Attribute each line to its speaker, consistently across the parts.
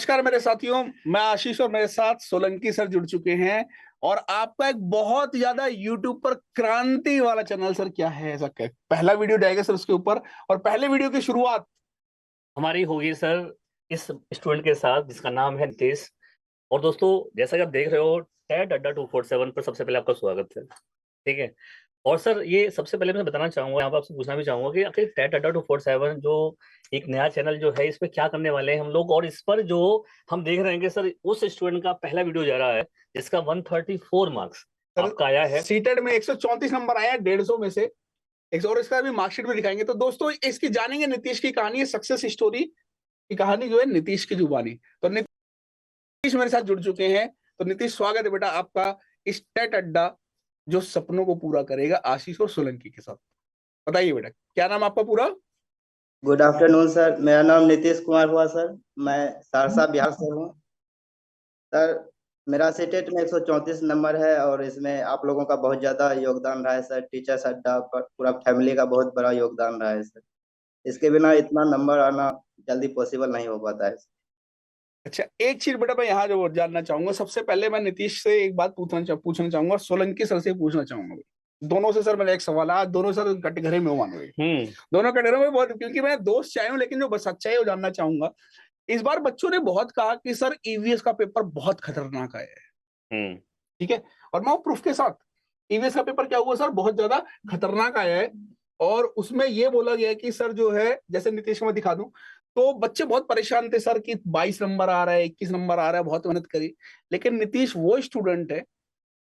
Speaker 1: नमस्कार मेरे साथियों, मैं आशीष और मेरे साथ सोलंकी सर जुड़ चुके हैं। और आपका एक बहुत ज्यादा यूट्यूब पर क्रांति वाला चैनल सर क्या है, ऐसा क्या पहला वीडियो जाएगा सर उसके ऊपर। और पहले वीडियो की शुरुआत
Speaker 2: हमारी होगी सर इस स्टूडेंट के साथ जिसका नाम है नितेश। और दोस्तों, जैसा कि आप देख रहे हो, टेट अड्डा 247 पर सबसे पहले आपका स्वागत है। ठीक है। और सर, ये सबसे पहले मैं बताना चाहूंगा, यहाँ पर आपसे पूछना भी चाहूंगा कि आखिर टेट अड्डा 247 जो एक नया चैनल जो है, इस पे क्या करने वाले हैं हम लोग। और इस पर जो हम देख रहे हैं कि सर उस स्टूडेंट का पहला वीडियो जा रहा है जिसका 134 मार्क्स
Speaker 1: सर
Speaker 2: आपका आया है।
Speaker 1: सीटेड में 134 नंबर आया 150 में से। एक और इसका भी मार्कशीट में दिखाएंगे। तो दोस्तों इसकी जानेंगे नीतीश की कहानी, सक्सेस स्टोरी की कहानी जो है नीतीश की जुबानी। तो नीतीश मेरे साथ जुड़ चुके हैं। तो नीतीश, स्वागत है बेटा आपका इस टेट अड्डा जो सपनों को पूरा करेगा आशीष और सोलंकी के साथ। बताइए बेटा, क्या नाम आपका पूरा?
Speaker 3: गुड आफ्टरनून सर, मेरा नाम नीतीश कुमार हुआ सर। मैं सहरसा बिहार से हूँ सर। मेरा सीटेट में 134 नंबर है और इसमें आप लोगों का बहुत ज़्यादा योगदान रहा है सर। टीचर्स अड्डा पर पूरा फैमिली का बहुत बड़ा योगदान रहा है सर। इसके बिना इतना नंबर आना जल्दी पॉसिबल नहीं हो पाता है।
Speaker 1: अच्छा, एक चीज बेटा मैं यहाँ जो जानना चाहूंगा, सबसे पहले मैं नीतीश से एक बात पूछना चाहूंगा और सोलंकी सर से पूछना चाहूंगा। दोनों से सर मेरा एक सवाल है। आज दोनों सर कटघरे में मानोगे, दोनों कटघरे में बहुत, क्योंकि मैं दोस्त चाहे हूँ लेकिन जो सच्चाई है वो जानना चाहूंगा। इस बार बच्चों ने बहुत कहा कि सर ईवीएस का पेपर बहुत खतरनाक आया है। ठीक है। और मैं प्रूफ के साथ, ईवीएस का पेपर क्या हुआ सर, बहुत ज्यादा खतरनाक आया है। और उसमें यह बोला गया कि सर जो है, जैसे नीतीश को मैं दिखा दूं, तो बच्चे बहुत परेशान थे सर कि 22 नंबर आ रहा है, 21 नंबर आ रहा है, बहुत मेहनत करी। लेकिन नीतीश वो स्टूडेंट है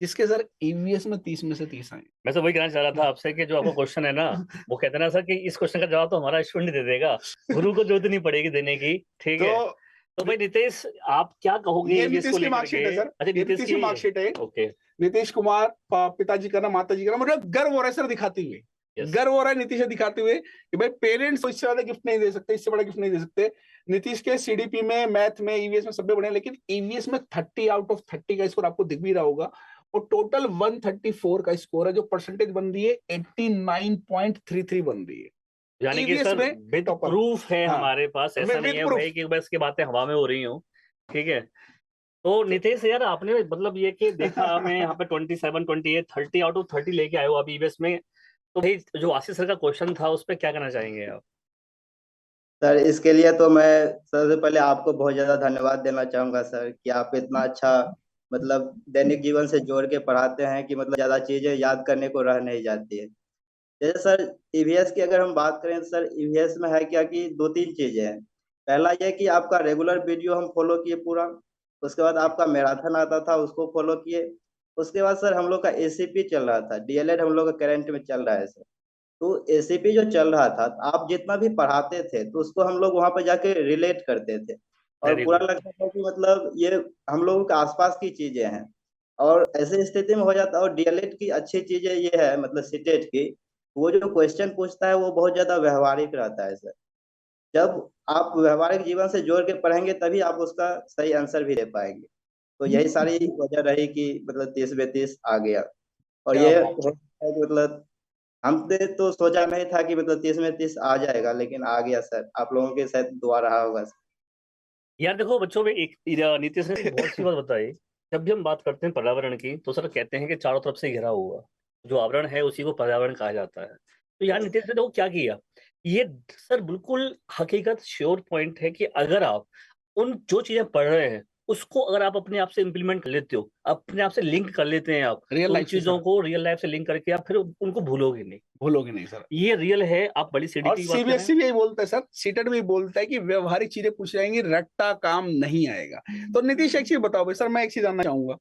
Speaker 1: जिसके सर ईवीएस में 30 में से 30 आए।
Speaker 2: मैं तो वही कहना चाह रहा था आपसे कि जो आपका क्वेश्चन है ना, वो कहते हैं ना सर कि इस क्वेश्चन का जवाब तो हमारा स्टूडेंट दे देगा, गुरु को जरूरत नहीं पड़ेगी देने की। ठीक है।
Speaker 1: तो
Speaker 2: तो भाई नितेश, आप क्या कहोगे
Speaker 1: ये
Speaker 2: ईवीएस
Speaker 1: नीतीश
Speaker 2: को
Speaker 1: की
Speaker 2: लेकर
Speaker 1: मार्कशीट
Speaker 2: के?
Speaker 1: है सर,
Speaker 2: अच्छा,
Speaker 1: ये
Speaker 2: नीतीश
Speaker 1: नीतीश की
Speaker 2: की।
Speaker 1: मार्कशीट है।
Speaker 2: ओके।
Speaker 1: नीतीश कुमार, पिताजी का नाम, माताजी का नाम, मतलब गर्व हो रहा है सर दिखाते हुए।
Speaker 2: यस।
Speaker 1: गर्व हो रहा है नीतीश से दिखाते हुए कि भाई पेरेंट्स इससे ज्यादा गिफ्ट नहीं दे सकते, इससे बड़ा गिफ्ट नहीं दे सकते। नीतीश के सीडीपी में, मैथ में, ईवीएस में सब बढ़िया, लेकिन ईवीएस में 30 आउट ऑफ 30 का स्कोर आपको दिख भी रहा होगा। और टोटल 134 का स्कोर है, जो परसेंटेज बन रही है 89.33 बन रही है
Speaker 2: यानी कि
Speaker 1: ईवीएस
Speaker 2: सर
Speaker 1: में
Speaker 2: विद
Speaker 1: टॉपर।
Speaker 2: प्रूफ है
Speaker 1: हाँ,
Speaker 2: हमारे पास, ऐसा नहीं
Speaker 1: विद
Speaker 2: है
Speaker 1: प्रूफ।
Speaker 2: भाई कि बस की बातें हवा में हो रही हो। ठीक है। तो नितेश यार, आपने मतलब ये कि देखा, मैं यहाँ पे 27, 28, 30 आउट ऑफ 30 लेके आए हो आप ईवीएस में। तो भाई जो आशीष सर का क्वेश्चन था उस पर क्या कहना चाहेंगे आप?
Speaker 3: सर इसके लिए तो मैं सबसे पहले आपको बहुत ज़्यादा धन्यवाद देना चाहूँगा सर कि आप इतना अच्छा मतलब दैनिक जीवन से जोड़ के पढ़ाते हैं कि मतलब ज़्यादा चीज़ें याद करने को रह नहीं जाती है। जैसे सर ईवीएस की अगर हम बात करें तो सर ईवीएस में है क्या कि दो तीन चीजें हैं। पहला ये कि आपका रेगुलर वीडियो हम फॉलो किए पूरा। उसके बाद आपका मैराथन आता था, उसको फॉलो किए। उसके बाद सर हम लोग का एसीपी चल रहा था, डीएलएड हम लोग का करंट में चल रहा है सर। तो एसीपी जो चल रहा था, आप जितना भी पढ़ाते थे तो उसको हम लोग वहां पर जाके रिलेट करते थे। और
Speaker 2: वेरी
Speaker 3: पूरा
Speaker 2: गुड।
Speaker 3: लगता था कि मतलब ये हम लोगों के आसपास की चीजें हैं। और ऐसी स्थिति में हो जाता है। और डीएलएड की अच्छी चीजें ये है, मतलब सीटेट की, वो जो क्वेश्चन पूछता है वो बहुत ज्यादा व्यवहारिक रहता है सर। जब आप व्यवहारिक जीवन से जोड़ के पढ़ेंगे तभी आप उसका सही आंसर भी दे पाएंगे। तो यही सारी वजह रही कि मतलब 30 में 30 आ गया। और
Speaker 1: क्या
Speaker 3: ये
Speaker 1: बात।
Speaker 3: हो सकता है कि मतलब हमने तो सोचा नहीं था कि मतलब 30 में 30 आ जाएगा, लेकिन आ गया सर। आप लोगों के शायद दुआ रहा होगा सर।
Speaker 2: यार देखो बच्चों में एक नीतीश ने एक बहुत सी बात बताई। जब भी हम बात करते हैं पर्यावरण की तो सर कहते हैं कि चारों तरफ से घिरा हुआ जो आवरण है उसी को पर्यावरण कहा जाता है। तो यार नीतीश ने देखो क्या किया। ये सर बिल्कुल हकीकत श्योर पॉइंट है कि अगर आप उन जो चीजें पढ़ रहे हैं उसको अगर आप अपने आप से इम्प्लीमेंट कर लेते हो, अपने आप से लिंक कर लेते हैं आप,
Speaker 1: रियल
Speaker 2: तो उन
Speaker 1: लाइफ से
Speaker 2: चीजों
Speaker 1: सर
Speaker 2: को रियल लाइफ से लिंक करके आप फिर उनको भूलोगे नहीं।
Speaker 1: भूलोगे नहीं सर।
Speaker 2: ये रियल है। आप बड़ी
Speaker 1: और
Speaker 2: सीडीपी की बात कर रहे
Speaker 1: सीबीएसई
Speaker 2: हैं।
Speaker 1: भी यही बोलता है सर, सीटेट भी बोलता है कि व्यवहारिक चीजें पूछ जाएंगी, रट्टा काम नहीं आएगा। तो नीतीश एक चीज बताओ भाई सर, मैं एक चीज जानना चाहूंगा।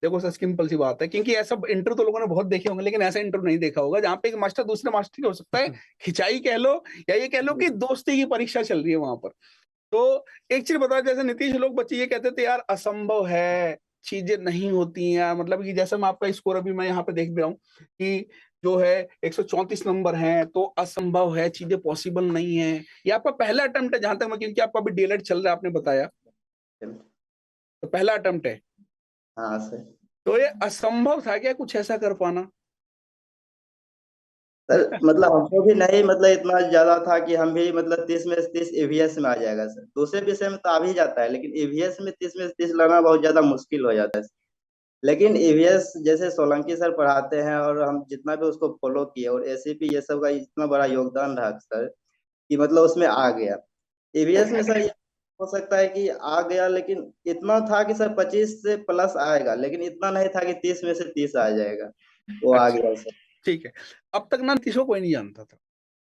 Speaker 1: देखो सर, सिंपल सी बात है, क्योंकि ऐसा इंटरव्यू तो लोगों ने बहुत देखे होंगे, लेकिन ऐसा इंटरव्यू नहीं देखा होगा जहाँ पे एक मास्टर दूसरे मास्टर की हो सकता है खिंचाई कह लो, या ये कह लो कि दोस्ती की परीक्षा चल रही है वहां पर। तो एक चीज बताओ, जैसे नीतीश, लोग बच्चे ये कहते थे यार असंभव है, चीजें नहीं होती हैं, मतलब कि जैसे मैं आपका स्कोर अभी मैं यहाँ पे देख भी रहा हूँ कि जो है 134 नंबर हैं, तो असंभव है, चीजें पॉसिबल नहीं है। ये आपका पहला अटेम्प्ट है जहां तक मैं, क्योंकि आपका अभी डीएलएड चल रहा है आपने बताया, तो पहला अटेम्प्ट है।
Speaker 3: हाँ सर।
Speaker 1: तो ये असंभव था क्या कुछ ऐसा कर पाना?
Speaker 3: सर मतलब हमको भी नहीं मतलब इतना ज्यादा था कि हम भी मतलब 30 में से 30 ईवीएस में आ जाएगा सर। दूसरे विषय में तो आ भी जाता है, लेकिन ईवीएस में 30 में से 30 लाना बहुत ज्यादा मुश्किल हो जाता है। लेकिन ईवीएस जैसे सोलंकी सर पढ़ाते हैं और हम जितना भी उसको फॉलो किए, और एसीपी ये सब का इतना बड़ा योगदान रहा सर कि मतलब उसमें आ गया। ईवीएस में सर ये हो सकता है कि आ गया, लेकिन इतना था कि सर 25 से प्लस आएगा, लेकिन इतना नहीं था कि 30 में से 30 आ जाएगा। वो आ
Speaker 1: अच्छा
Speaker 3: गया सर।
Speaker 1: ठीक है। अब तक ना नीतीश को कोई नहीं जानता था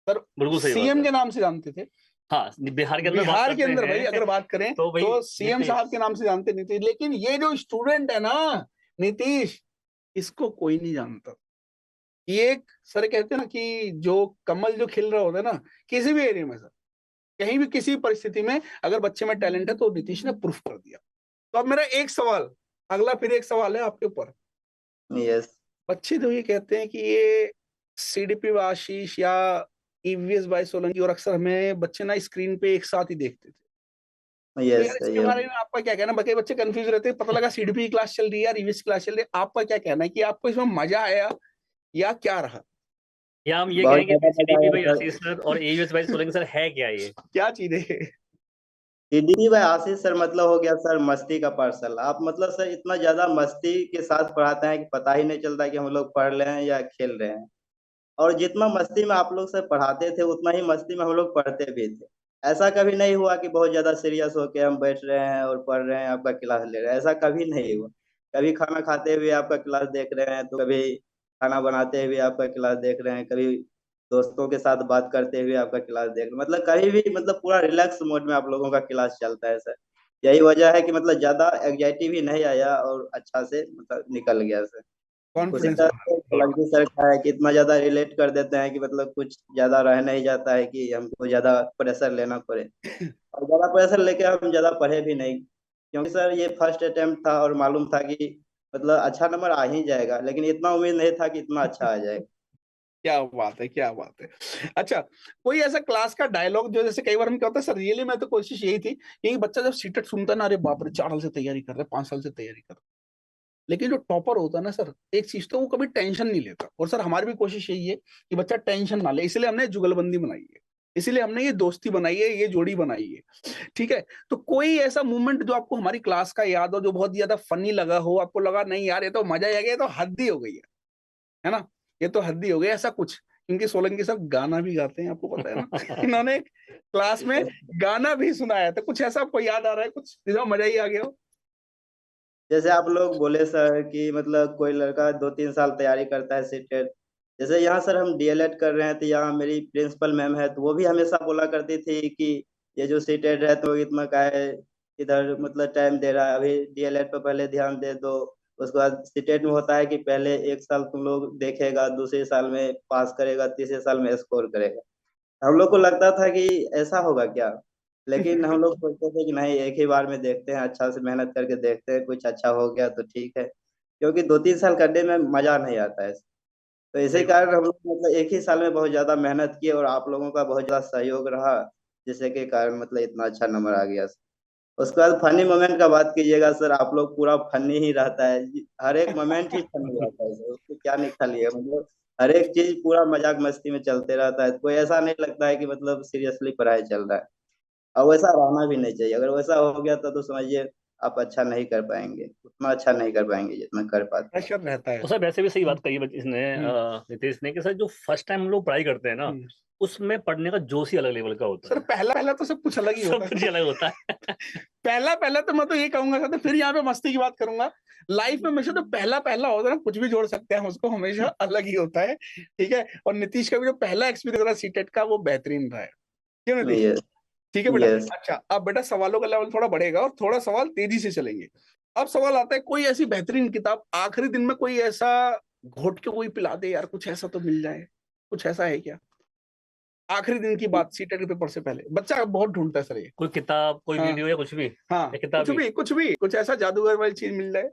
Speaker 1: सर,
Speaker 2: बिल्कुल सही बात
Speaker 1: सीएम
Speaker 2: है।
Speaker 1: के नाम से जानते थे।
Speaker 2: हाँ, बिहार के अंदर बात
Speaker 1: बिहार के
Speaker 2: करते
Speaker 1: अंदर भाई
Speaker 2: हैं
Speaker 1: अगर बात करें
Speaker 2: तो भाई
Speaker 1: तो सीएम
Speaker 2: नीतीश।
Speaker 1: साहब के नाम से जानते नहीं थे, लेकिन ये जो स्टूडेंट है ना नीतीश, इसको कोई नहीं जानता। ये एक सर कहते हैं ना कि जो कमल जो खिल रहा होता है ना किसी भी एरिया में सर, कहीं भी किसी परिस्थिति में अगर बच्चे में टैलेंट है तो नीतीश ने प्रूफ कर दिया। तो अब मेरा एक सवाल, अगला फिर एक सवाल है आपके ऊपर।
Speaker 3: यस
Speaker 1: बच्चे तो ये कहते हैं कि ये सीडीपी आशीष या ईवीएस बाई सोलंकी, और अक्सर हमें बच्चे ना स्क्रीन पे एक साथ ही देखते थे। तो यार
Speaker 3: यस
Speaker 1: इसके
Speaker 3: ये
Speaker 1: बारे में आपका क्या कहना है? बाकी बच्चे कंफ्यूज रहते हैं, पता लगा सीडीपी की क्लास चल रही है या ईवीएस क्लास चल रही है। आपका क्या कहना है कि आपको इसमें मजा आया या क्या रहा?
Speaker 2: या हम ये
Speaker 3: बहुत
Speaker 2: कहें कि
Speaker 3: ज्यादा मजा
Speaker 2: सीडीपी
Speaker 3: आया
Speaker 2: भाई
Speaker 3: सर।
Speaker 2: आशीष सर और एयूएस भाई सोलंकी सर है क्या ये?
Speaker 1: क्या चीज है?
Speaker 3: सीडीपी भाई आशीष सर मतलब हो गया सर मस्ती का पार्सल। आप मतलब सर इतना ज्यादा मस्ती के साथ पढ़ाते हैं कि पता ही नहीं चलता कि हम लोग पढ़ रहे हैं या खेल रहे हैं। और जितना मस्ती में आप लोग सर पढ़ाते थे, उतना ही मस्ती में हम लोग पढ़ते भी थे। ऐसा कभी नहीं हुआ कि बहुत ज्यादा सीरियस होके हम बैठ रहे हैं और पढ़ रहे हैं, आपका क्लास ले रहे हैं, ऐसा कभी नहीं हुआ। कभी खाना खाते हुए आपका क्लास देख रहे हैं, तो कभी खाना बनाते हुए आपका क्लास देख रहे हैं, कभी दोस्तों के साथ बात करते हुए आपका क्लास देख रहे हैं। मतलब कभी भी मतलब पूरा रिलैक्स मोड में आप लोगों का क्लास चलता है सर। यही वजह है कि मतलब ज्यादा एंग्जाइटी भी नहीं आया और अच्छा से मतलब निकल गया सर। उसी
Speaker 1: कॉन्फिडेंस
Speaker 3: तरह
Speaker 1: बना।
Speaker 3: से
Speaker 2: गुड।
Speaker 3: सोलंकी सर का है कि इतना ज्यादा रिलेट कर देते हैं कि मतलब कुछ ज्यादा रह नहीं जाता है कि हमको ज्यादा प्रेशर लेना पड़े। और ज्यादा प्रेशर लेके हम ज्यादा पढ़े भी नहीं, क्योंकि सर ये फर्स्ट अटेम्प्ट था और मालूम था कि मतलब अच्छा नंबर आ ही जाएगा, लेकिन इतना उम्मीद नहीं था कि इतना अच्छा आ जाएगा।
Speaker 1: क्या बात है, क्या बात है। अच्छा, कोई ऐसा क्लास का डायलॉग जो, जैसे कई बार हम क्या होता है सर, रियली में तो कोशिश यही थी कि बच्चा जब सीटेट सुनता है ना, अरे बाप रे 4 साल से तैयारी कर रहे हैं, 5 साल से तैयारी कर रहे हैं। लेकिन जो टॉपर होता है ना सर, एक चीज तो वो कभी टेंशन नहीं लेता, और सर हमारी भी कोशिश यही है कि बच्चा टेंशन ना ले, इसलिए हमने जुगलबंदी बनाई है, इसीलिए हमने ये दोस्ती बनाई है, ये जोड़ी बनाई है। ठीक है। तो कोई ऐसा मोमेंट जो आपको हमारी क्लास का याद हो, जो बहुत ज्यादा फनी लगा हो, आपको लगा नहीं यार ये तो मजा ही आ गया, ये तो हद ही हो गई है ना, ये तो हद ही हो गई, ऐसा कुछ? क्योंकि सोलंकी साहब गाना भी गाते हैं, आपको पता है ना इन्होंने क्लास में गाना भी सुनाया, तो कुछ ऐसा आपको याद आ रहा है कुछ जिसमें मजा ही आ गया हो?
Speaker 3: जैसे आप लोग बोले सर कि मतलब कोई लड़का 2-3 साल तैयारी करता है सीटेट। जैसे यहाँ सर हम डीएलएड कर रहे हैं, तो यहाँ मेरी प्रिंसिपल मैम है, तो वो भी हमेशा बोला करती थी कि ये जो सीटेट है तो इतना का है, इधर मतलब टाइम दे रहा है, अभी डीएलएड पे पहले ध्यान दे दो। उसके बाद सीटेट में होता है कि पहले एक साल तुम लोग देखेगा, दूसरे साल में पास करेगा, तीसरे साल में स्कोर करेगा। हम लोग को लगता था कि ऐसा होगा क्या, लेकिन हम लोग सोचते थे कि नहीं, एक ही बार में देखते हैं, अच्छा से मेहनत करके देखते हैं, कुछ अच्छा हो गया तो ठीक है। क्योंकि 2-3 साल करने में मजा नहीं आता है। तो इसी
Speaker 2: सही बात।
Speaker 3: कारण हम लोग मतलब एक ही साल में बहुत ज्यादा मेहनत किए, और आप लोगों का बहुत ज्यादा सहयोग रहा, जिससे के कारण मतलब इतना अच्छा नंबर आ गया। उसके बाद फनी मोमेंट का बात कीजिएगा सर, आप लोग पूरा फनी ही रहता है। हर एक मोमेंट ही फनी रहता है सर, उसको क्या निकालिए मतलब हर एक चीज पूरा मजाक मस्ती में चलते रहता है। कोई ऐसा नहीं लगता है कि मतलब सीरियसली पढ़ाई चल रहा है। और वैसा रहना भी नहीं चाहिए। अगर वैसा हो गया तो समझिए आप अच्छा नहीं कर पाएंगे, उतना अच्छा नहीं कर पाएंगे जितना कर पाते हैं।
Speaker 1: प्रेशर रहता है।
Speaker 2: तो सर वैसे भी सही बात कही इसने
Speaker 1: हम्म,
Speaker 2: नीतीश ने कि सर जो फर्स्ट टाइम हम लोग पढ़ाई करते हैं ना,
Speaker 1: हम्म।
Speaker 2: उसमें पढ़ने का जोश ही अलग लेवल का होता
Speaker 1: सर
Speaker 2: है।
Speaker 1: पहला पहला तो सब कुछ अलग ही होता
Speaker 2: सब
Speaker 1: है
Speaker 2: कुछ
Speaker 1: सर।
Speaker 2: ही अलग होता है।
Speaker 1: पहला पहला तो मैं तो ये कहूंगा सर, तो फिर यहाँ पे मस्ती की बात करूंगा। लाइफ में हमेशा तो पहला पहला होता है ना, कुछ भी जोड़ सकते हैं हम उसको, हमेशा अलग ही होता है। ठीक है। और नीतीश का भी जो पहला एक्सपीरियंस रहा सीटेट का, वो बेहतरीन रहा है। क्यों नीतीश?
Speaker 3: यस
Speaker 1: ठीक है बेटा।
Speaker 3: यस
Speaker 1: अच्छा, अब बेटा सवालों का लेवल थोड़ा बढ़ेगा और थोड़ा सवाल तेजी से चलेंगे। अब सवाल आता है, कोई ऐसी बेहतरीन किताब आखिरी दिन में कोई ऐसा घोट के कोई पिला दे यार, कुछ ऐसा तो मिल जाए, कुछ ऐसा है क्या? आखिरी दिन की बात, सीटेट के पेपर से पहले बच्चा बहुत ढूंढता है सर ये।
Speaker 2: कोई किताब, कोई
Speaker 1: हाँ,
Speaker 2: वीडियो या कुछ भी,
Speaker 1: हाँ,
Speaker 2: या किताब
Speaker 1: कुछ
Speaker 2: ही।
Speaker 1: भी, कुछ भी, कुछ ऐसा जादूगर वाली चीज मिल जाए।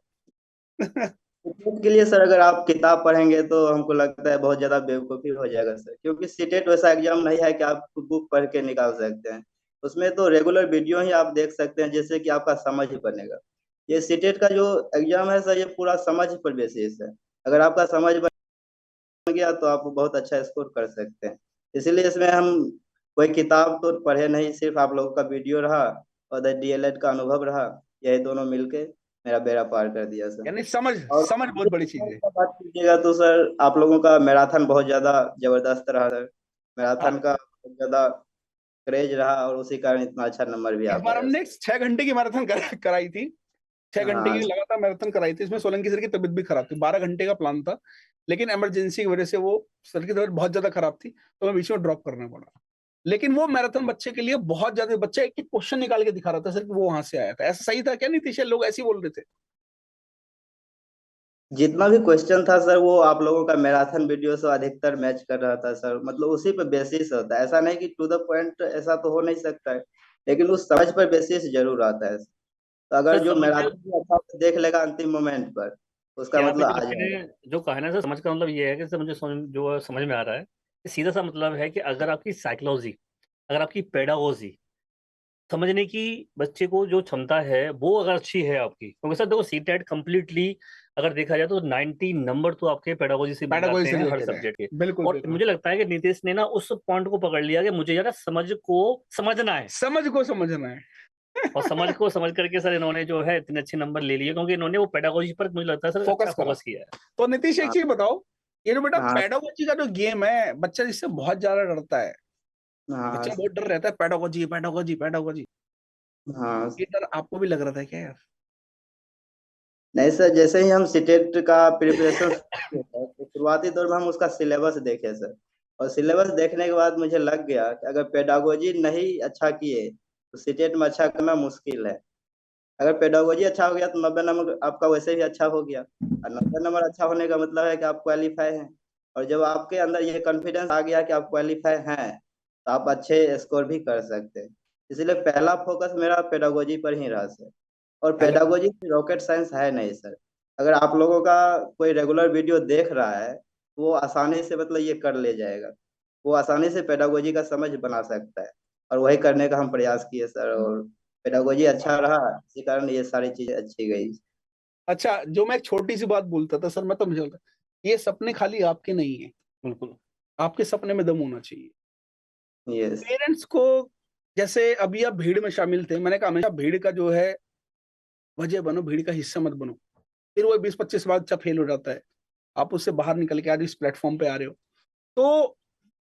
Speaker 3: सीटेट के लिए सर अगर आप किताब पढ़ेंगे तो हमको लगता है बहुत ज्यादा बेवकूफी हो जाएगा सर, क्योंकि सीटेट वैसा एग्जाम नहीं है कि आप बुक पढ़ के निकाल सकते हैं। उसमें तो रेगुलर वीडियो ही आप देख सकते हैं, जिससे कि आपका समझ ही बनेगा। ये सीटेट का जो एग्जाम है सर, ये पूरा समझ पर बेसिस है। अगर आपका समझ गया तो आप बहुत अच्छा स्कोर कर सकते हैं। इसीलिए इसमें हम कोई किताब तो पढ़े नहीं, सिर्फ आप लोगों का वीडियो रहा और डीएलएड का अनुभव रहा, यही दोनों मिलके मेरा बेड़ा पार कर दिया सर।
Speaker 1: यानी समझ
Speaker 3: और
Speaker 1: समझ बहुत बड़ी चीज है।
Speaker 3: बात कीजिएगा तो सर आप लोगों का मैराथन बहुत ज्यादा जबरदस्त रहा सर।
Speaker 2: हाँ
Speaker 3: मैराथन का बहुत ज्यादा क्रेज रहा और उसी कारण इतना अच्छा नंबर भी आ
Speaker 1: इस बार
Speaker 3: पाया
Speaker 1: हमने
Speaker 3: सर।
Speaker 1: 6 घंटे की मैराथन कराई थी। 6 घंटे की
Speaker 3: हाँ
Speaker 1: लगातार मैराथन कराई थी। इसमें सोलंकी सर की तबीयत भी खराब थी, 12 घंटे का प्लान था, लेकिन इमरजेंसी की वजह से वो सर की तबीयत बहुत ज्यादा खराब थी, तो मैं बीच में ड्रॉप करना पड़ा। लेकिन वो मैराथन बच्चे के लिए बहुत ज्यादा, बच्चा एक एक क्वेश्चन निकाल के दिखा रहा था सर कि वो वहां से आया था। ऐसा सही था क्या नीतीश? लोग ऐसे ही बोल रहे थे।
Speaker 3: जितना भी क्वेश्चन था सर वो आप लोगों का मैराथन वीडियो से अधिकतर मैच कर रहा था सर, मतलब उसी पर बेसिस होता है, ऐसा नहीं कि टू द पॉइंट ऐसा तो हो नहीं सकता है, लेकिन उस समझ पर बेसिस जरूर आता है। तो
Speaker 2: सर,
Speaker 3: अगर जो
Speaker 2: समझ में
Speaker 3: मैराथन भी अच्छा से देख लेगा अंतिम मोमेंट पर, उसका
Speaker 2: यहाँ पे
Speaker 3: मतलब
Speaker 2: जो
Speaker 3: आ जाएगा।
Speaker 2: आपने जो कहा है ना सर, समझ का मतलब ये है कि सर मुझे जो समझ में आ रहा है कि सीधा सा मतलब है कि अगर आपकी साइकोलॉजी, अगर आपकी पेडागोजी, समझने की बच्चे को जो क्षमता है वो अगर अच्छी है आपकी, क्योंकि सर देखो सीटेट कंप्लीटली अगर देखा जाए तो 90 नंबर तो आपके पेडागोजी से मिल
Speaker 1: पैडागोजी
Speaker 2: जाते
Speaker 1: से
Speaker 2: हैं हर
Speaker 1: रिलेटेड है।
Speaker 2: सब्जेक्ट के।
Speaker 1: बिल्कुल
Speaker 2: और
Speaker 1: बिल्कुल।
Speaker 2: मुझे लगता है कि नीतीश ने ना उस पॉइंट को पकड़ लिया कि मुझे यार समझ को समझना है,
Speaker 1: समझ को समझना है।
Speaker 2: और समझ को समझ करके सर इन्होंने जो है इतने अच्छे नंबर ले लिए, क्योंकि इन्होंने वो पेडागोजी पर मुझे लगता है सर अच्छा
Speaker 1: फोकस करा।
Speaker 2: फोकस किया है।
Speaker 1: तो नीतीश एक
Speaker 3: हाँ
Speaker 1: चीज बताओ, ये जो बेटा
Speaker 3: हाँ
Speaker 1: पैडागोजी का जो गेम है, बच्चा जिससे बहुत ज्यादा डरता है,
Speaker 3: हाँ
Speaker 1: बच्चा बहुत डर रहता है पैडागोजी पैडागोजी पैडागोजी,
Speaker 3: हाँ।
Speaker 1: ये डर आपको भी लग रहा था क्या यार?
Speaker 3: नहीं सर, जैसे ही हम सीटेट का प्रिपरेशन तो शुरुआती दौर में हम उसका सिलेबस देखे सर, और सिलेबस देखने के बाद मुझे लग गया कि अगर पेडागोजी नहीं अच्छा किए तो सीटेट में अच्छा करना मुश्किल है। अगर पेडागोजी अच्छा हो गया तो 90 नंबर आपका वैसे भी अच्छा हो गया, और 90 नंबर अच्छा होने का मतलब है कि आप क्वालिफाई हैं। और जब आपके अंदर ये कॉन्फिडेंस आ गया कि आप क्वालिफाई हैं तो आप अच्छे स्कोर भी कर सकते हैं। इसलिए पहला फोकस मेरा पेडागोजी पर ही रहा सर। और
Speaker 1: पहले
Speaker 3: पेडागोजी रॉकेट साइंस है नहीं सर। अगर आप लोगों का कोई रेगुलर वीडियो देख रहा है तो वो आसानी से मतलब ये कर ले जाएगा, वो आसानी से पेडागोजी का समझ बना सकता है। और वही करने का हम प्रयास किए सर, और पेडागोजी अच्छा रहा, इसी कारण ये सारी चीजें अच्छी गई।
Speaker 1: अच्छा, जो मैं एक छोटी सी बात बोलता था सर, मैं तो मुझे बोलता, ये सपने खाली आपके नहीं है,
Speaker 2: बिल्कुल।
Speaker 1: आपके सपने में दम होना चाहिए।
Speaker 3: यस।
Speaker 1: पेरेंट्स को, जैसे अभी आप भीड़ में शामिल थे, मैंने कहा हमेशा भीड़ का जो है वजह बनो, भीड़ का हिस्सा मत बनो। फिर वो 20-25 बार अच्छा फेल हो जाता है, आप उससे बाहर निकल के आज इस प्लेटफॉर्म पे आ रहे हो। तो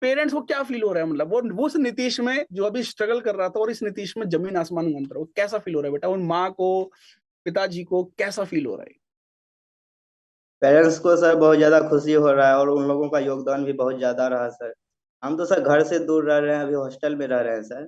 Speaker 1: पेरेंट्स को क्या फील हो रहा है, मतलब वो उस नीतीश में जो अभी स्ट्रगल कर रहा था और इस नीतीश में जमीन आसमान का अंतर, वो कैसा फील हो रहा है बेटा? उन माँ को, पिताजी को कैसा फील हो रहा है?
Speaker 3: पेरेंट्स को सर बहुत ज्यादा खुशी हो रहा है, और उन लोगों का योगदान भी बहुत ज्यादा रहा सर। हम तो सर घर से दूर रह रहे हैं, अभी हॉस्टल में रह रहे हैं सर।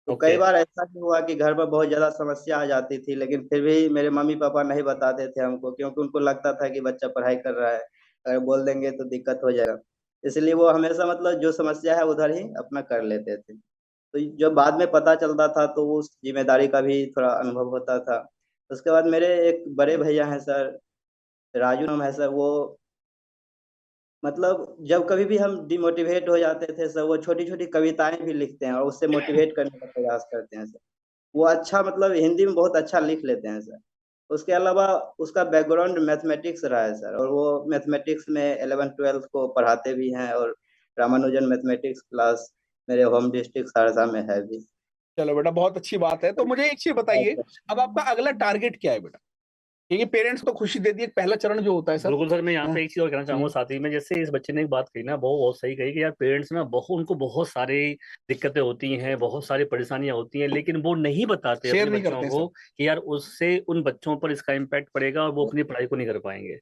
Speaker 3: तो कई
Speaker 2: ओके।
Speaker 3: बार ऐसा भी हुआ कि घर पर बहुत ज्यादा समस्या आ जाती थी, लेकिन फिर भी मेरे मम्मी पापा नहीं बताते थे हमको, क्योंकि उनको लगता था कि बच्चा पढ़ाई कर रहा है, अगर बोल देंगे तो दिक्कत हो जाएगा। इसलिए वो हमेशा मतलब जो समस्या है उधर ही अपना कर लेते थे। तो जब बाद में पता चलता था तो उस जिम्मेदारी का भी थोड़ा अनुभव होता था। उसके बाद मेरे एक बड़े भैया हैं सर, राजू नाम है सर, वो मतलब जब कभी भी हम डिमोटिवेट हो जाते थे सर, वो छोटी छोटी कविताएं भी लिखते हैं और उससे मोटिवेट करने का प्रयास करते हैं सर। वो अच्छा मतलब हिंदी में बहुत अच्छा लिख लेते हैं सर। उसके अलावा उसका बैकग्राउंड मैथमेटिक्स रहा है सर, और वो मैथमेटिक्स में 11th 12th को पढ़ाते भी हैं, और रामानुजन मैथमेटिक्स क्लास मेरे होम डिस्ट्रिक्ट सहरसा में है भी।
Speaker 1: चलो बेटा, बहुत अच्छी बात है। तो मुझे एक चीज बताइए, अब आपका अगला टारगेट क्या है बेटा? क्योंकि पेरेंट्स को खुशी दे दी, एक पहला चरण जो होता है सर।
Speaker 2: बिल्कुल सर, मैं यहाँ
Speaker 1: हाँ,
Speaker 2: पे एक चीज और कहना चाहूंगा साथ ही में, जैसे इस बच्चे ने एक बात कही ना, बहुत बहुत सही कही कि यार पेरेंट्स ना बहुत, उनको बहुत सारी दिक्कतें होती हैं, बहुत सारी परेशानियां होती हैं, लेकिन वो नहीं बताते
Speaker 1: शेयर
Speaker 2: अपने
Speaker 1: नहीं
Speaker 2: बच्चों
Speaker 1: करते हैं
Speaker 2: को
Speaker 1: सर।
Speaker 2: कि यार उससे उन बच्चों पर इसका इम्पैक्ट पड़ेगा और वो अपनी पढ़ाई को नहीं कर पाएंगे।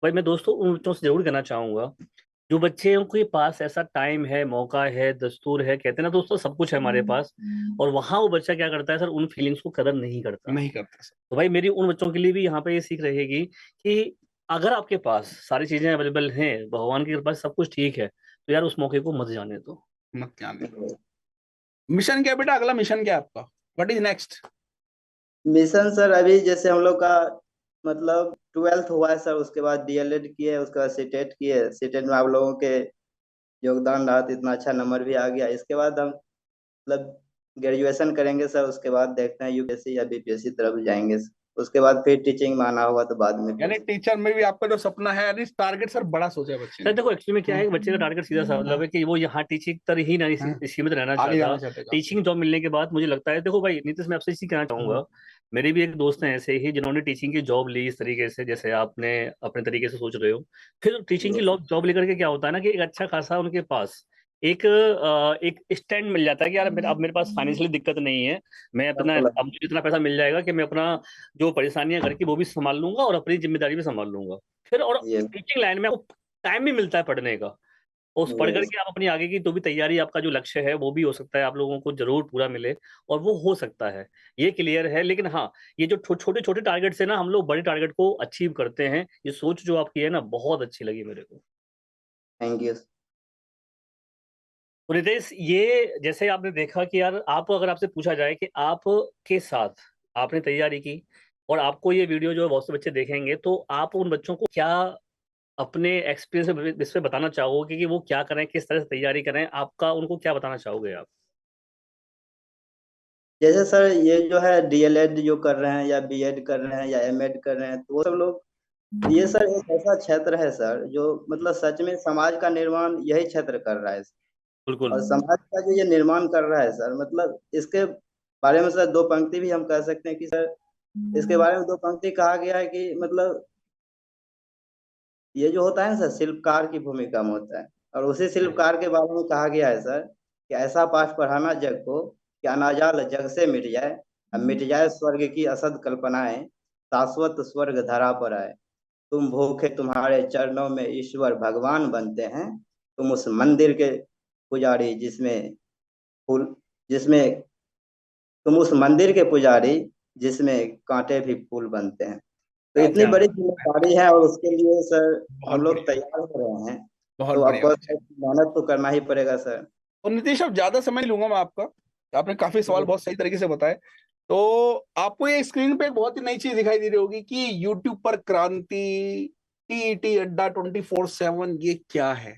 Speaker 2: भाई मैं दोस्तों उन बच्चों से जरूर कहना चाहूंगा, जो बच्चे के पास ऐसा टाइम है, मौका है, दस्तूर है, कहते हैं ना दोस्तों सब कुछ है हमारे पास, और वहां वो बच्चा क्या करता है सर, उन फीलिंग्स को कदर नहीं करता।
Speaker 1: नहीं करते सर।
Speaker 2: तो भाई मेरी उन बच्चों के लिए भी यहाँ पे ये सीख रहेगी कि अगर आपके पास सारी चीजें अवेलेबल हैं, भगवान की कृपा से सब कुछ ठीक है, तो यार उस मौके को मत जाने दो।
Speaker 1: मत जाने दो। मिशन क्या है बेटा? अगला मिशन क्या है आपका? What is next?
Speaker 3: Mission sir अभी जैसे हम लोग का मतलब 12th हुआ है सर, उसके बाद डीएलएड किए, उसके बाद सीटेट किए। सीटेट में आप लोगों के योगदान रहा तो इतना अच्छा नंबर भी आ गया। इसके बाद हम मतलब ग्रेजुएशन करेंगे सर, उसके बाद देखते हैं यूपीएससी या बीपीएससी तरफ जाएंगे। उसके बाद फिर टीचिंग में आना होगा तो बाद में
Speaker 1: यानी टीचर में भी आपका जो सपना है, यानी टारगेट सर बड़ा सोचा है बच्चे
Speaker 2: सर
Speaker 1: ने।
Speaker 2: देखो एक्चुअली में क्या है, बच्चे का टारगेट सीधा सा मतलब है कि वो यहाँ टीचिंग तर ही नहीं सीमित रहना
Speaker 1: आगे जाना
Speaker 2: चाहता।
Speaker 1: चाहते हैं
Speaker 2: टीचिंग जॉब मिलने के बाद मुझे लगता है, देखो भाई नीतीश, मैं आपसे इसी कहना चाहूंगा, मेरे भी एक दोस्त हैं ऐसे ही जिन्होंने टीचिंग की जॉब ली इस तरीके से जैसे आपने अपने तरीके से सोच रहे हो। फिर टीचिंग की जॉब लेकर के क्या होता है ना कि एक अच्छा खासा उनके पास एक स्टैंड मिल जाता है कि यार अब मेरे पास फाइनेंशियली दिक्कत नहीं है, मैं अपना अब मुझे इतना पैसा मिल जाएगा कि मैं अपना जो परेशानियां घर की वो भी संभाल लूंगा और अपनी जिम्मेदारी भी संभाल लूंगा। फिर और टीचिंग लाइन में आपको टाइम भी मिलता है पढ़ने का, उस पढ़ करके आप अपनी आगे की तो भी तैयारी, आपका जो लक्ष्य है वो भी हो सकता है आप लोगों को जरूर पूरा मिले, और वो हो सकता है, ये क्लियर है। लेकिन हाँ, ये जो छोटे छोटे टारगेट्स है ना, हम लोग बड़े टारगेट को अचीव करते हैं। ये सोच जो आपकी है ना, बहुत अच्छी लगी मेरे को।
Speaker 3: Thank you.
Speaker 2: तो नितेश, ये जैसे आपने देखा कि यार आप, अगर आपसे पूछा जाए कि आप के साथ आपने तैयारी की और आपको ये वीडियो जो है बहुत से बच्चे देखेंगे, तो आप उन बच्चों को क्या अपने एक्सपीरियंस इस पे बताना चाहोगे कि वो क्या करें, किस तरह से तैयारी करें, आपका उनको क्या बताना चाहोगे आप?
Speaker 3: जैसे सर ये जो है डीएलएड जो कर रहे हैं या बीएड कर रहे हैं या एमएड कर रहे हैं, तो वो सब लोग, ये सर एक ऐसा क्षेत्र है सर जो मतलब सच में समाज का निर्माण यही क्षेत्र कर रहा है।
Speaker 2: बिल्कुल।
Speaker 3: और समाज का जो ये निर्माण कर रहा है सर, मतलब इसके बारे में सर दो पंक्ति भी हम कह सकते हैं कि सर इसके बारे में दो पंक्ति कहा गया है कि मतलब ये जो होता है ना सर, शिल्पकार की भूमिका में होता है। और उसी शिल्पकार के बारे में कहा गया है सर कि ऐसा पाठ पढ़ाना जग को कि अनाजाल जग से मिट जाए, अब मिट जाए स्वर्ग की असद कल्पनाएं, शाश्वत स्वर्ग धरा पर आए। तुम भूखे तुम्हारे चरणों में ईश्वर भगवान बनते हैं, तुम उस मंदिर के पुजारी फूल जिसमें तुम उस मंदिर के पुजारी जिसमें कांटे भी फूल बनते हैं। तो इतनी
Speaker 2: क्या
Speaker 3: बड़ी
Speaker 2: बात
Speaker 3: जिम्मेदारी है और उसके लिए सर
Speaker 1: बहुत
Speaker 3: हम लोग
Speaker 1: बढ़िया,
Speaker 3: तैयार हो रहे हैं।
Speaker 1: बहुत
Speaker 3: तो
Speaker 1: बढ़िया
Speaker 3: ऑफकोर्स
Speaker 1: बच्चे।
Speaker 3: मेहनत तो करना ही पड़ेगा सर।
Speaker 1: तो नीतीश, अब ज्यादा समय नहीं लूंगा मैं आपका, आपने काफी सवाल बहुत सही तरीके से बताए। तो आपको ये स्क्रीन पे एक बहुत ही नई चीज दिखाई दे रही होगी कि यूट्यूब पर क्रांति टीईटी अड्डा 24/7, ये क्या है?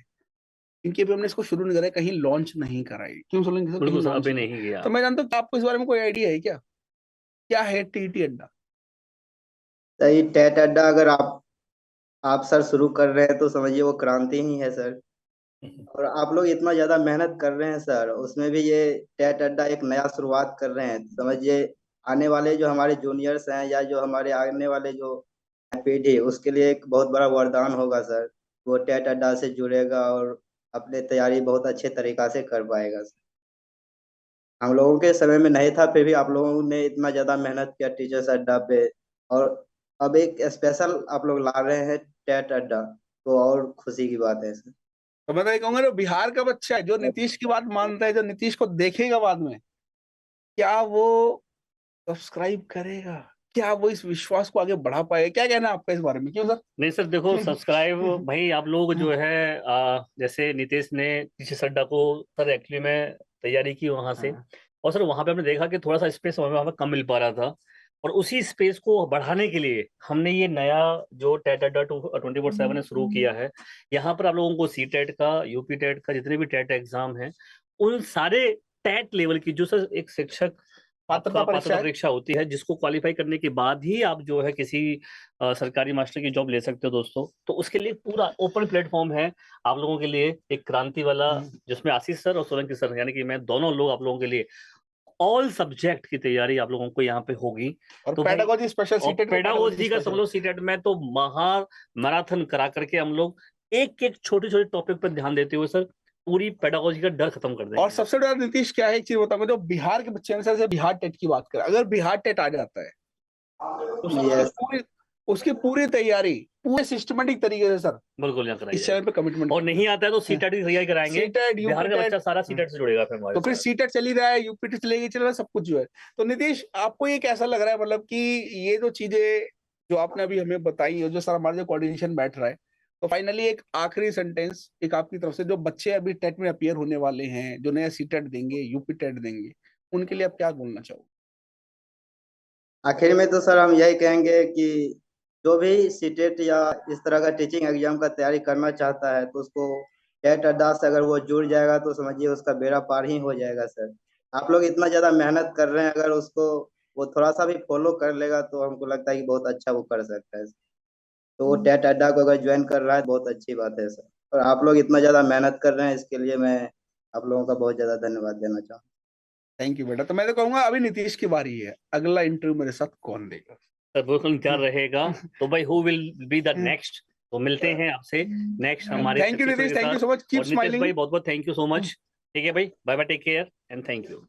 Speaker 1: क्योंकि अभी हमने इसको शुरू नहीं करा है, कहीं लॉन्च नहीं करा है। क्यों सोलेंगे सर, कहीं
Speaker 2: बिल्कुल सर,
Speaker 1: लॉन्च
Speaker 2: अभी
Speaker 1: नहीं?
Speaker 2: नहीं गया।
Speaker 1: तो मैं जानता हूँ कि आपको इस बारे में कोई आइडिया है क्या? क्या है टीईटी अड्डा?
Speaker 3: सही टेट अड्डा अगर आप सर शुरू कर रहे हैं तो समझिए वो क्रांति ही है सर। और आप लोग इतना ज्यादा मेहनत कर रहे हैं सर, उसमें भी ये टेट अड्डा एक नया शुरुआत कर रहे हैं, समझिए आने वाले जो हमारे जूनियर्स हैं या जो हमारे आने वाले जो पीढ़ी, उसके लिए एक बहुत बड़ा वरदान होगा सर। वो टेट अड्डा से जुड़ेगा और अपने तैयारी बहुत अच्छे तरीका से कर पाएगा सर। हम लोगों के समय में नहीं था, फिर भी आप लोगों ने इतना ज्यादा मेहनत किया टीचर्स अड्डा पे। और अब एक स्पेशल आप लोग ला रहे हैं टेट अड्डा, तो और खुशी की बात है सर।
Speaker 1: तो मैं तो ये कहूंगा, जो बिहार का बच्चा है, जो नीतीश की बात मानता है, जो नीतीश को देखेगा बाद में, क्या वो सब्सक्राइब करेगा? क्या वो इस विश्वास को आगे बढ़ा पाएगा? क्या कहना है आपका इस बारे में? क्यों सर?
Speaker 2: नहीं सर, देखो सब्सक्राइब भाई आप लोग जो है जैसे नीतीश ने टीचर अड्डा को, सर एक्चुअली में तैयारी की वहां से, और सर वहां पे हमने देखा कि थोड़ा सा स्पेस वहां पे कम मिल पा रहा था, और उसी स्पेस को बढ़ाने के लिए हमने ये नया जो टेट अड्डा 24/7 ने शुरू किया है। यहाँ पर आप लोगों को सी टेट का, यूपी टेट का, जितने भी टेट एग्जाम है, उन सारे टेट लेवल की जो सर एक शिक्षक
Speaker 1: पात्रता
Speaker 2: आपका
Speaker 1: परीक्षा
Speaker 2: पात्रता
Speaker 1: है।
Speaker 2: परीक्षा होती है, जिसको क्वालिफाई करने के बाद ही आप जो है किसी सरकारी मास्टर की जॉब ले सकते हो दोस्तों। तो उसके लिए पूरा ओपन प्लेटफॉर्म है आप लोगों के लिए, एक क्रांति वाला, जिसमें आशीष सर और सोलंकी सर यानी कि मैं दोनों लोग आप लोगों के लिए ऑल सब्जेक्ट की तैयारी आप लोगों को यहाँ पे होगी।
Speaker 1: और
Speaker 2: तो भाई,
Speaker 1: पेडागोजी स्पेशल
Speaker 2: और
Speaker 1: सीटेट
Speaker 2: पेडागोजी का समझ लो सीटेट में तो महा मैराथन करा करके हम लोग एक एक छोटे छोटे टॉपिक पर ध्यान देते हुए सर पूरी पेडागोजी का डर खत्म कर देंगे।
Speaker 1: और सबसे बड़ा नीतीश क्या है, एक चीज बताऊंगा, जो बिहार के बच्चे हैं सर, जैसे बिहार टेट की बात करें, अगर बिहार टेट आ जाता है तो सर
Speaker 3: यस
Speaker 1: उसकी पूरी तैयारी पूरे सिस्टमेटिक तरीके से सर
Speaker 2: बिल्कुल यहाँ
Speaker 1: इस
Speaker 2: कराइए,
Speaker 1: चैनल पे कमिटमेंट
Speaker 2: और नहीं आता है तो सीटेट की तैयारी कराएंगे।
Speaker 1: सीटेट,
Speaker 2: बिहार
Speaker 1: यूपी
Speaker 2: का
Speaker 1: टेट,
Speaker 2: बच्चा सारा सीटेट से जुड़ेगा फिर हमारे
Speaker 1: तो फिर
Speaker 2: साथ।
Speaker 1: सीटेट चली रहा है, यूपी टेट चलेगी, चल रहा है, सब कुछ जो है। तो नीतीश, आपको ये कैसा लग रहा है, मतलब कि ये जो चीजें जो आपने अभी हमें बताई, और जो सर हमारा जो कोऑर्डिनेशन बैठ रहा है, तो फाइनली एक आखिरी सेंटेंस एक आपकी तरफ से, जो बच्चे अभी टेट में अपियर होने वाले हैं, जो नया सीटेट देंगे, यूपी टेट देंगे, उनके लिए आप क्या बोलना चाहोगे?
Speaker 3: आखिर में तो सर हम यही कहेंगे कि जो भी सीटेट या इस तरह का टीचिंग एग्जाम का तैयारी करना चाहता है तो उसको टेट अड्डा से अगर वो जुड़ जाएगा तो समझिए उसका बेड़ा पार ही हो जाएगा सर। आप लोग इतना ज्यादा मेहनत कर रहे हैं, अगर उसको वो थोड़ा सा भी फॉलो कर लेगा तो हमको लगता है कि बहुत अच्छा वो कर सकता है। तो वो टेट अड्डा को अगर ज्वाइन कर रहा है बहुत अच्छी बात है सर। और आप लोग इतना ज्यादा मेहनत कर रहे हैं, इसके लिए मैं आप लोगों का बहुत ज्यादा धन्यवाद देना चाहूँ।
Speaker 1: थैंक यू बेटा। तो मैं तो कहूंगा अभी नीतीश की बारी है, अगला इंटरव्यू मेरे साथ कौन देगा?
Speaker 2: सर बिल्कुल इंतजार रहेगा। तो भाई who will be the next, तो मिलते हैं आपसे नेक्स्ट हमारे
Speaker 1: थैंक यू
Speaker 2: successor
Speaker 1: नीतीश,
Speaker 2: के
Speaker 1: थैंक यू
Speaker 2: साथ।
Speaker 1: सो मच, कीप
Speaker 2: और नीतीश
Speaker 1: स्माइलिंग।
Speaker 2: भाई बहुत बहुत थैंक यू सो मच। ठीक है भाई, bye bye, take care and thank you.